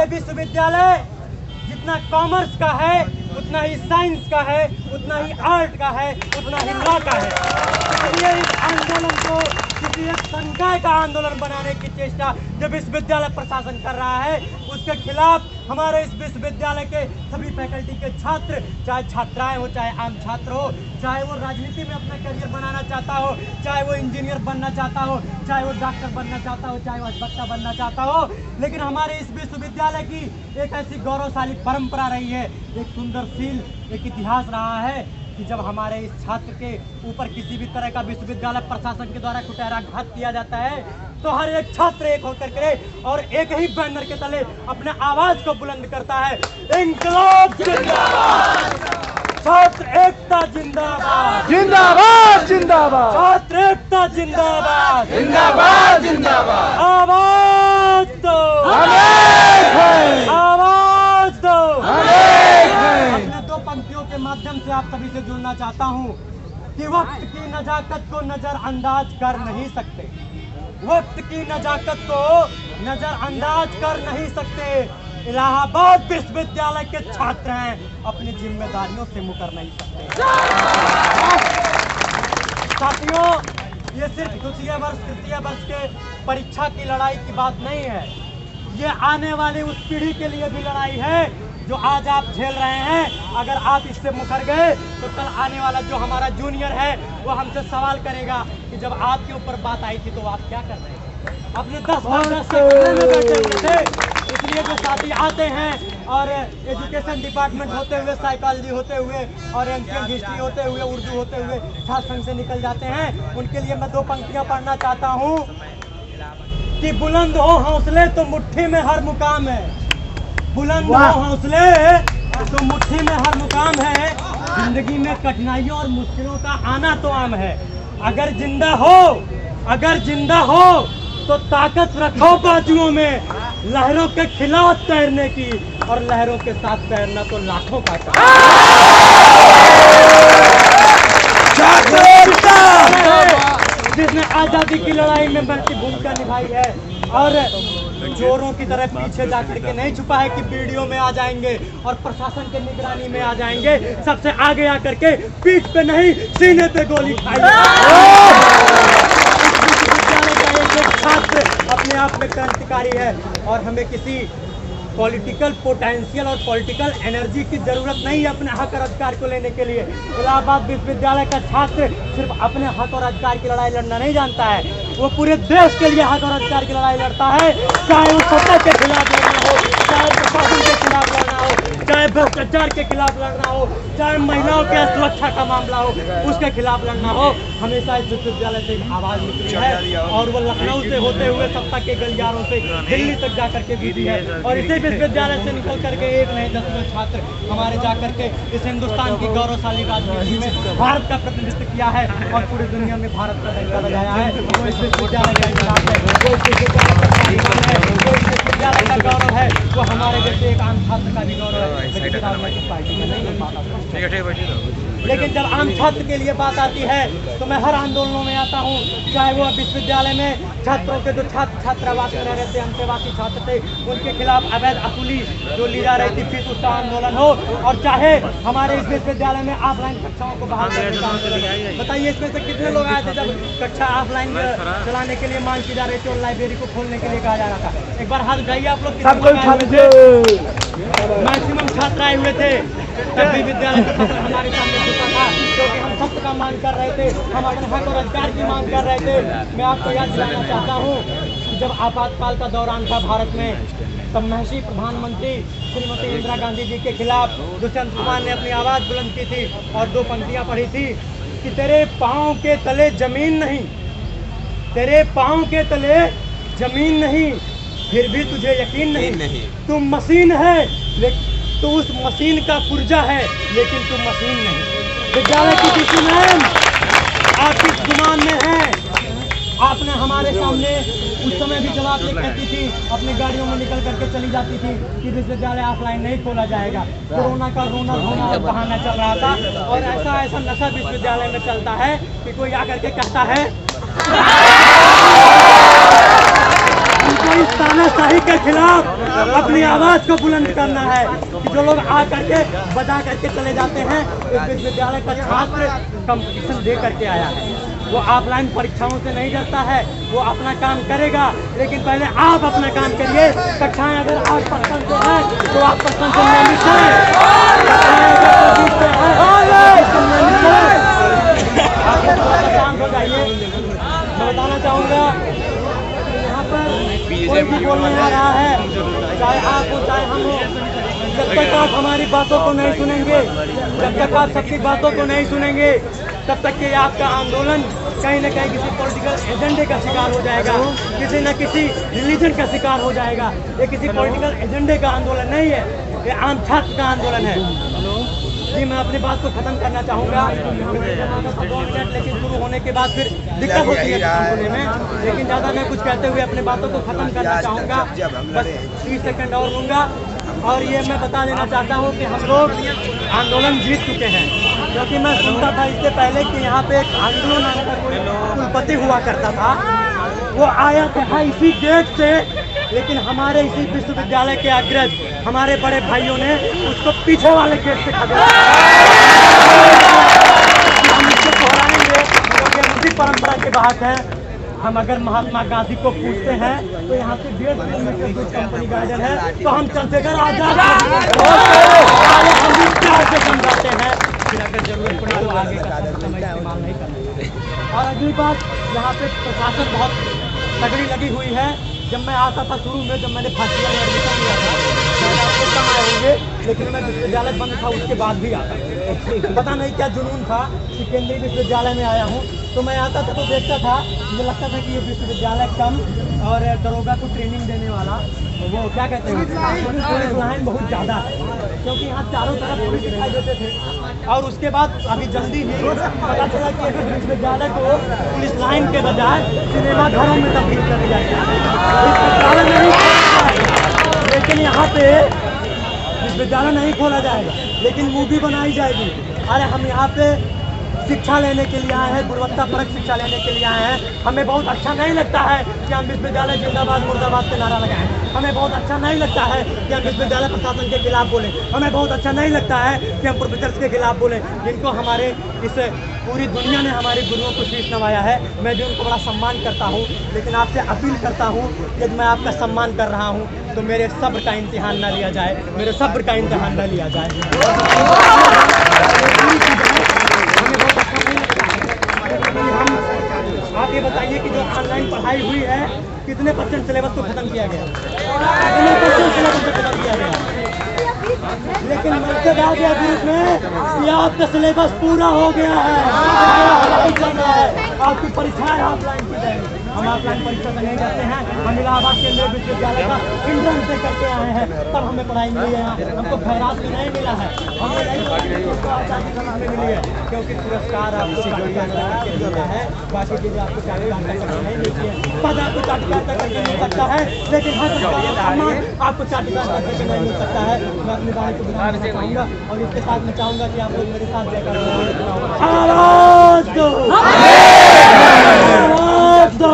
विश्वविद्यालय जितना कॉमर्स का है, उतना ही साइंस का है, उतना ही आर्ट का है, उतना ही लॉ का है। इसलिए इस आंदोलन को किसी एक संकाय का आंदोलन बनाने की चेष्टा जो विश्वविद्यालय प्रशासन कर रहा है, उसके खिलाफ हमारे इस विश्वविद्यालय के सभी फैकल्टी के छात्र, चाहे छात्राएं हो, चाहे आम छात्र हो, चाहे वो राजनीति में अपना करियर बनाना चाहता हो, चाहे वो इंजीनियर बनना चाहता हो, चाहे वो डॉक्टर बनना चाहता हो, चाहे वो अधिवक्ता बनना चाहता हो, लेकिन हमारे इस विश्वविद्यालय की एक ऐसी गौरवशाली परंपरा रही है, एक सुंदरशील एक इतिहास रहा है कि जब हमारे इस छात्र के ऊपर किसी भी तरह का विश्वविद्यालय प्रशासन के द्वारा कुटैराघात किया जाता है, तो हर एक छात्र एक होकर करे और एक ही बैनर के तले अपने आवाज को बुलंद करता है, इंकलाब जिंदाबाद, छात्र एकता जिंदाबाद, जिंदाबाद जिंदाबाद, छात्र एकता जिंदाबाद, जिंदाबाद जिंदाबाद, आवाज दो, आवाज दो। अपने दो पंक्तियों के माध्यम से आप सभी से जुड़ना चाहता हूँ कि वक्त की नजाकत को नजरअंदाज कर नहीं सकते, वक्त की नजाकत को नजरअंदाज कर नहीं सकते। इलाहाबाद विश्वविद्यालय के छात्र हैं, अपनी जिम्मेदारियों से मुकर नहीं सकते। साथियों, ये सिर्फ द्वितीय वर्ष तृतीय वर्ष के परीक्षा की लड़ाई की बात नहीं है, ये आने वाली उस पीढ़ी के लिए भी लड़ाई है जो आज आप झेल रहे हैं। अगर आप इससे मुकर गए तो कल आने वाला जो हमारा जूनियर है वो हमसे सवाल करेगा कि जब आपके ऊपर बात आई थी तो आप क्या कर रहे थे, अपने 10 वर्ष से में बैठे हुए थे। इसलिए जो साथी आते हैं और एजुकेशन डिपार्टमेंट होते हुए, साइकोलॉजी होते हुए और एंशिएंट हिस्ट्री होते हुए, उर्दू होते हुए छात्र संघ से निकल जाते हैं, उनके लिए मैं 2 पंक्तियां पढ़ना चाहता हूँ कि बुलंद हो हौसले तो मुट्ठी में हर मुकाम है, बुलंद हो हौसले तो मुट्ठी में हर मुकाम है, जिंदगी में कठिनाइयों और मुश्किलों का आना तो आम है। अगर जिंदा हो तो ताकत रखो बाजुओं में, लहरों के खिलाफ तैरने की, और लहरों के साथ तैरना तो लाखों का काम। जिसने आजादी की लड़ाई में बढ़ती भूमिका निभाई है और चोरों की तरह पीछे जाकर के नहीं छुपा है कि वीडियो में आ जाएंगे और प्रशासन के निगरानी में आ जाएंगे, सबसे आगे आकर के पीठ पे नहीं सीने पे गोली खाई। छात्र अपने आप में क्रांतिकारी है और हमें किसी पॉलिटिकल पोटेंशियल और पॉलिटिकल एनर्जी की जरूरत नहीं है अपने हक और अधिकार को लेने के लिए। इलाहाबाद विश्वविद्यालय का छात्र सिर्फ अपने हक और अधिकार की लड़ाई लड़ना नहीं जानता है, वो पूरे देश के लिए हक और अधिकार की लड़ाई लड़ता है, चाहे वो सत्ता के खिलाफ लड़ना हो, चाहे प्रशासन के खिलाफ लड़ना हो, चाहे भ्रष्टाचार के खिलाफ लड़ना हो, चाहे महिलाओं के सुरक्षा का मामला हो, उसके खिलाफ लड़ना हो। हमेशा इस विश्वविद्यालय से आवाज निकली है और वो लखनऊ से होते हुए सत्ता के गलियारों से दिल्ली तक जाकर के भी दी है, और इसी विश्वविद्यालय से निकल करके एक नहीं 10 छात्र हमारे जाकर के इस हिंदुस्तान की गौरवशाली राजनीति में भारत का प्रतिनिधित्व किया है और पूरी दुनिया में भारत का डंका बजाया है। वो इस विश्वविद्यालय का खिलाफ है, वो इस विश्वविद्यालय का गौरव है, वो हमारे जैसे एक आम छात्र का भी गौरव है, लेकिन राजनीतिक पार्टी में नहीं हो पाता। लेकिन जब आम छात्र के लिए बात आती है तो मैं हर आंदोलनों में आता हूँ, चाहे वो विश्वविद्यालय में छात्रों के जो छात्रावास में रह रहे थे, अंतेवासी छात्र थे, उनके खिलाफ अवैध वसूली जो ली जा रही थी फीस, उसका आंदोलन हो, और चाहे हमारे इस विश्वविद्यालय में ऑफलाइन कक्षाओं को बहाल करने का आंदोलन। बताइए इसमें से कितने लोग आए थे जब कक्षा ऑफलाइन चलाने के लिए मांग की जा रही थी और लाइब्रेरी को खोलने के लिए कहा जा रहा था? एक बार हाथ उठाइए आप लोग। मैक्सिमम छात्र आए हुए थे, तब भी विद्यालय का छात्र हमारे सामने झुका था क्योंकि हम सत्य का मांग कर रहे थे, हम अपने हक और अधिकार की मांग कर रहे थे। मैं आपको याद दिलाना चाहता हूँ कि जब आपातकाल का दौरान था भारत में, तब महर्षि प्रधानमंत्री श्रीमती इंदिरा गांधी जी के खिलाफ दुष्यंत कुमार ने अपनी आवाज बुलंद की थी और 2 पंक्तियां पढ़ी थी कि तेरे पाँव के तले जमीन नहीं, तेरे पाँव के तले जमीन नहीं, फिर भी तुझे यकीन नहीं, तू मशीन है, तो उस मशीन का पुर्जा है लेकिन तू मशीन नहीं। विद्यालय की किसी मैम आप किस गुमान में हैं? आपने हमारे सामने उस समय भी जवाब दे कहती थी, अपनी गाड़ियों में निकल करके चली जाती थी कि विश्वविद्यालय ऑफलाइन नहीं खोला जाएगा। कोरोना का रोना धोना और बहाना चल रहा था और ऐसा नशा विश्वविद्यालय में चलता है कि कोई आकर के कहता है इस तानाशाही के खिलाफ अपनी आवाज को बुलंद करना है कि जो लोग आ करके बजा करके चले जाते हैं। इस विश्वविद्यालय का छात्र कंपटीशन दे करके आया है, वो ऑफलाइन परीक्षाओं से नहीं डरता है, वो अपना काम करेगा। लेकिन पहले आप अपना काम करिए। कक्षाएं अगर 8% से हैं तो 8% से नियमित करें। कक्षाएं अगर 20 से हैं तो नियमित करें। आप लोग थोड़ा सा शांत हो जाइए। मैं बताना चाहूँगा यहाँ पर कोई भी बोलने आ रहा है, चाहे आप हो चाहे हम हो, जब तक आप हमारी बातों को नहीं सुनेंगे, जब तक आप सबकी बातों को नहीं सुनेंगे, तब तक कि आपका आंदोलन कहीं न कहीं किसी पॉलिटिकल एजेंडे का शिकार हो जाएगा, किसी न किसी रिलीजन का शिकार हो जाएगा। ये किसी पॉलिटिकल एजेंडे का आंदोलन नहीं है, ये आम छात्र का आंदोलन है। जी मैं अपनी बात को खत्म करना चाहूँगा। 2 मिनट, लेकिन शुरू होने के बाद फिर दिक्कत होती है होने में। लेकिन ज़्यादा मैं कुछ कहते हुए अपनी बातों को खत्म करना चाहूँगा। बस 30 सेकंड और लूँगा। और ये मैं बता देना चाहता हूँ कि हम लोग आंदोलन जीत चुके हैं, क्योंकि मैं सुनता था इससे पहले कि यहाँ पे एक आंदोलन नाम का कोई कुलपति हुआ करता था, वो आया था इसी गेट से, लेकिन हमारे इसी विश्वविद्यालय के अग्रज हमारे बड़े भाइयों ने उसको पीछे वाले गेट से खदेड़ा। हम इसको दोहराएंगे क्योंकि उसी परंपरा के बात है। हम अगर महात्मा गांधी को पूछते हैं तो यहाँ से 1.5 किलोमीटर दूर कंपनी गार्डन है, तो हम चंद्रशेखर आजाद हम प्यार से समझाते हैं। फिर अगर जरूरत पड़े तो आगे का समय इस्तेमाल नहीं करना। और अगली बात, यहाँ पे प्रशासन बहुत तगड़ी लगी हुई है। जब मैं आता था शुरू में, जब मैंने फर्स्ट ईयर में एडमिशन लिया था, मैंने आपको कम आए होंगे, लेकिन मैं विश्वविद्यालय बंद था उसके बाद भी आता। पता नहीं क्या जुनून था कि केंद्रीय विश्वविद्यालय में आया हूँ, तो मैं आता था तो देखता था, मुझे लगता था कि ये विश्वविद्यालय कम और दरोगा को ट्रेनिंग देने वाला, वो क्या कहते हैं, पुलिस लाइन बहुत ज़्यादा है, क्योंकि यहाँ चारों तरफ पुलिस दिखाई देते थे। और उसके बाद अभी जल्दी ही पता चला कि विश्वविद्यालय को पुलिस लाइन के बजाय सिनेमा घरों में तब्दील कर दिया गया। विश्वविद्यालय नहीं, लेकिन यहाँ पे विश्वविद्यालय नहीं खोला जाएगा, लेकिन मूवी बनाई जाएगी। अरे हम यहाँ पे शिक्षा लेने के लिए आए हैं, गुणवत्तापरक शिक्षा लेने के लिए आए हैं। हमें बहुत अच्छा नहीं लगता है कि हम विश्वविद्यालय जिंदाबाद मुर्दाबाद से नारा लगाएं। हमें बहुत अच्छा नहीं लगता है कि हम विश्वविद्यालय प्रशासन के खिलाफ बोलें। हमें बहुत अच्छा नहीं लगता है कि हम प्रोफेसर्स के खिलाफ बोलें, जिनको हमारे इस पूरी दुनिया ने हमारे गुरुओं को शीश नवाया है। मैं भी उनको बड़ा सम्मान करता हूँ, लेकिन आपसे अपील करता हूँ कि यदि मैं आपका सम्मान कर रहा हूँ तो मेरे सब्र का इम्तिहान न लिया जाए, मेरे सब्र का इम्तिहान न लिया जाए। आप ये बताइए कि जो ऑनलाइन पढ़ाई हुई है, कितने % सिलेबस को खत्म किया गया? कितने % सिलेबस को खत्म किया गया? लेकिन मैसेज आ गया ग्रुप में कि आपका सिलेबस पूरा हो गया है, आपकी परीक्षाएं ऑफलाइन की जाएंगी। हम ऑफलाइन परीक्षा से नहीं जाते हैं, हम इलाहाबाद केंद्रीय विश्वविद्यालय का इंट्रेंस से करके आए हैं, तब हमें पढ़ाई मिली है। हमको खैरात में नहीं मिला है, हमें नहीं मिली है, क्योंकि पुरस्कार आपको करके मिलता है, बाकी चीज़ें आपको चाटुकारिता करके नहीं मिलती है। पद आपको चाटुकारिता करके मिल सकता है, लेकिन हर सम्मान आपको चाटुकारिता करके नहीं मिल सकता है। मैं अपनी बात को बताना चाहूँगा और इसके साथ मैं चाहूँगा कि आप लोग मेरे साथ जयकार आवाज़ दो, आवाज़ दो।